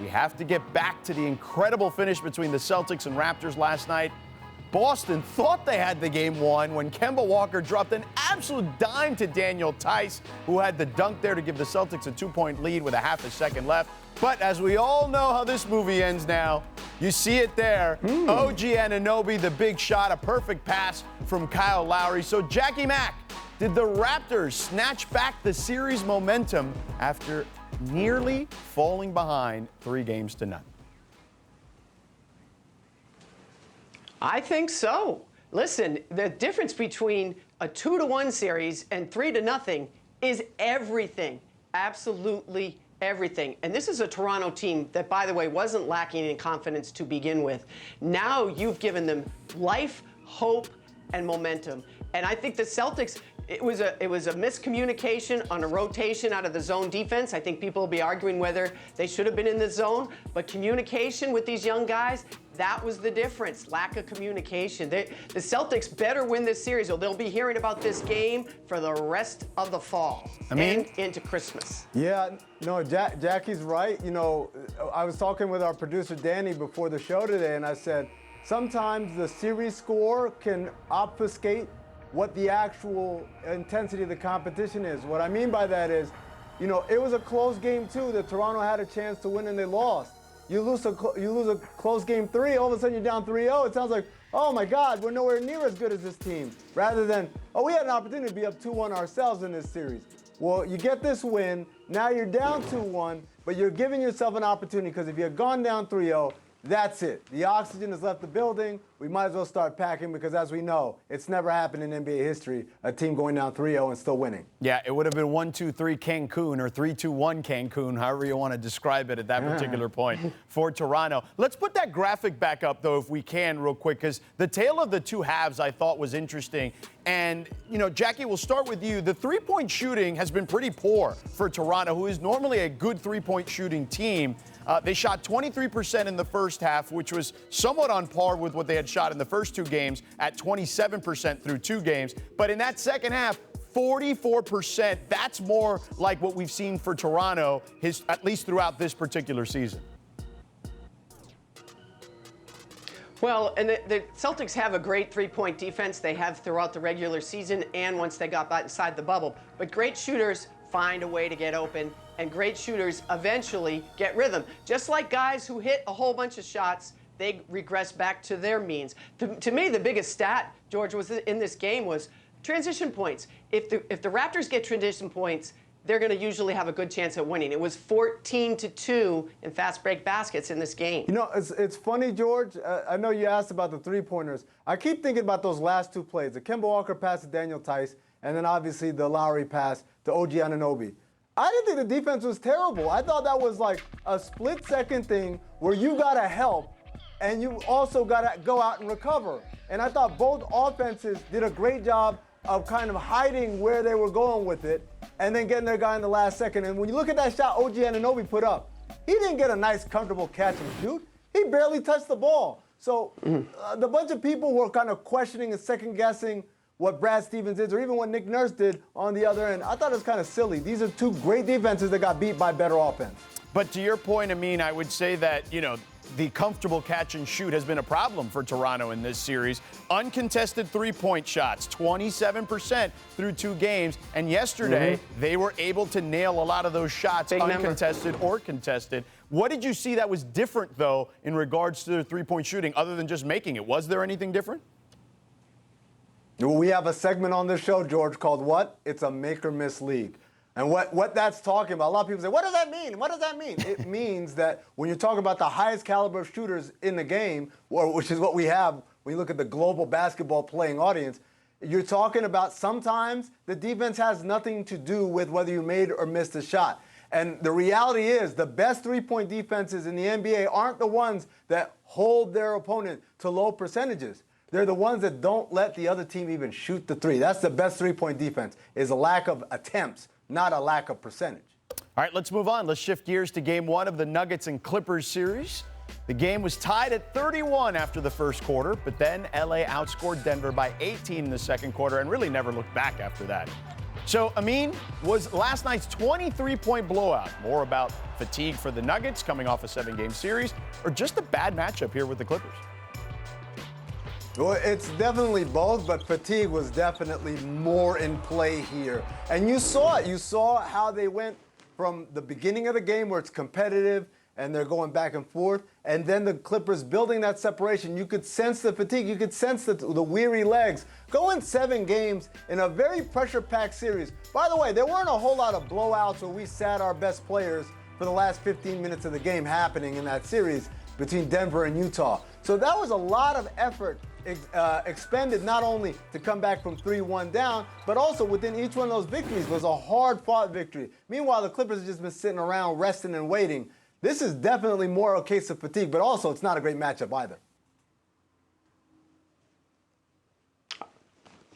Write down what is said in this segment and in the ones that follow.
We have to get back to the incredible finish between the Celtics and Raptors last night. Boston thought they had the game won when Kemba Walker dropped an absolute dime to Daniel Tice, who had the dunk there to give the Celtics a 2-point lead with a half a second left. But as we all know how this movie ends now, you see it there. OG Anunoby, the big shot, a perfect pass from Kyle Lowry. So Jackie Mack, did the Raptors snatch back the series momentum after nearly falling behind 3-0? I think so. Listen, the difference between a 2-1 series and 3-0 is everything. Absolutely everything. And this is a Toronto team that, by the way, wasn't lacking in confidence to begin with. Now you've given them life, hope, and momentum. And I think the Celtics, it was a miscommunication on a rotation out of the zone defense. I think people will be arguing whether they should have been in the zone, but communication with these young guys, that was the difference. Lack of communication. The Celtics better win this series, or they'll be hearing about this game for the rest of the fall and into Christmas. Yeah, no, Jackie's right. You know, I was talking with our producer Danny before the show today, and I said sometimes the series score can obfuscate what the actual intensity of the competition is. What I mean by that is, you know, it was a close game too that Toronto had a chance to win and they lost. You lose a close game 3, all of a sudden you're down 3-0. It sounds like, oh my God, we're nowhere near as good as this team. Rather than, oh, we had an opportunity to be up 2-1 ourselves in this series. Well, you get this win, now you're down 2-1, but you're giving yourself an opportunity because if you had gone down 3-0, that's it. The oxygen has left the building. We might as well start packing because, as we know, it's never happened in NBA history, a team going down 3-0 and still winning. Yeah, it would have been 1-2-3 Cancun or 3-2-1 Cancun, however you want to describe it at that particular point for Toronto. Let's put that graphic back up, though, if we can, real quick, because the tale of the two halves I thought was interesting. And, you know, Jackie, we'll start with you. The three-point shooting has been pretty poor for Toronto, who is normally a good three-point shooting team. They shot 23% in the first half, which was somewhat on par with what they had shot in the first 2 games at 27% through 2 games. But in that second half, 44%. That's more like what we've seen for Toronto, at least throughout this particular season. Well, and the Celtics have a great three-point defense. They have throughout the regular season and once they got back inside the bubble. But great shooters find a way to get open, and great shooters eventually get rhythm. Just like guys who hit a whole bunch of shots, they regress back to their means. To me, the biggest stat, George, was in this game was transition points. If the Raptors get transition points, they're going to usually have a good chance at winning. It was 14-2 in fast break baskets in this game. You know, it's funny, George. I know you asked about the three-pointers. I keep thinking about those last 2 plays. The Kemba Walker pass to Daniel Tice, and then obviously the Lowry pass to OG Anunoby. I didn't think the defense was terrible. I thought that was like a split-second thing where you got to help, and you also got to go out and recover. And I thought both offenses did a great job of kind of hiding where they were going with it and then getting their guy in the last second. And when you look at that shot OG Anunoby put up, he didn't get a nice, comfortable catch and shoot. He barely touched the ball. So the bunch of people were kind of questioning and second-guessing what Brad Stevens did or even what Nick Nurse did on the other end. I thought it was kind of silly. These are 2 great defenses that got beat by better offense. But to your point, Amin, I would say that, you know, the comfortable catch and shoot has been a problem for Toronto in this series. Uncontested three-point shots, 27% through 2 games. And yesterday, they were able to nail a lot of those shots, uncontested or contested. What did you see that was different, though, in regards to their three-point shooting, other than just making it? Was there anything different? We have a segment on this show, George, called what? It's a make-or-miss league. And what that's talking about, a lot of people say, what does that mean? What does that mean? It means that when you're talking about the highest caliber of shooters in the game, which is what we have when you look at the global basketball playing audience, you're talking about sometimes the defense has nothing to do with whether you made or missed a shot. And the reality is the best three-point defenses in the NBA aren't the ones that hold their opponent to low percentages. They're the ones that don't let the other team even shoot the 3. That's the best three-point defense, is a lack of attempts, not a lack of percentage. All right, let's move on. Let's shift gears to Game 1 of the Nuggets and Clippers series. The game was tied at 31 after the first quarter, but then LA outscored Denver by 18 in the second quarter and really never looked back after that. So, Amin, was last night's 23-point blowout more about fatigue for the Nuggets coming off a 7-game series, or just a bad matchup here with the Clippers? Well, it's definitely both, but fatigue was definitely more in play here. And you saw it. You saw how they went from the beginning of the game where it's competitive and they're going back and forth, and then the Clippers building that separation. You could sense the fatigue. You could sense the weary legs. Going 7 games in a very pressure-packed series. By the way, there weren't a whole lot of blowouts where we sat our best players for the last 15 minutes of the game happening in that series between Denver and Utah. So that was a lot of effort expended not only to come back from 3-1 down, but also within each one of those victories was a hard-fought victory. Meanwhile, the Clippers have just been sitting around resting and waiting. This is definitely more a case of fatigue, but also it's not a great matchup either.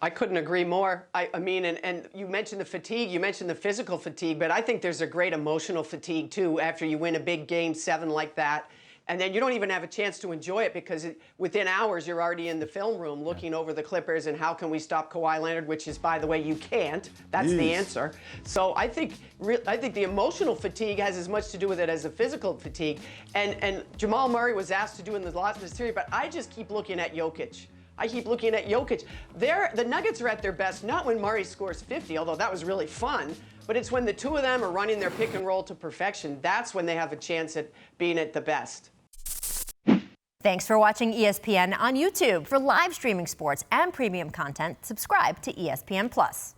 I couldn't agree more. I mean, and you mentioned the fatigue, you mentioned the physical fatigue, but I think there's a great emotional fatigue too after you win a big game 7 like that. And then you don't even have a chance to enjoy it because within hours you're already in the film room looking over the Clippers and how can we stop Kawhi Leonard, which is, by the way, you can't. That's the answer. So I think the emotional fatigue has as much to do with it as the physical fatigue. And Jamal Murray was asked to do in the last series, but I just keep looking at Jokic. The Nuggets are at their best, not when Murray scores 50, although that was really fun, but it's when the two of them are running their pick and roll to perfection. That's when they have a chance at being at the best. Thanks for watching ESPN on YouTube. For live streaming sports and premium content, subscribe to ESPN+.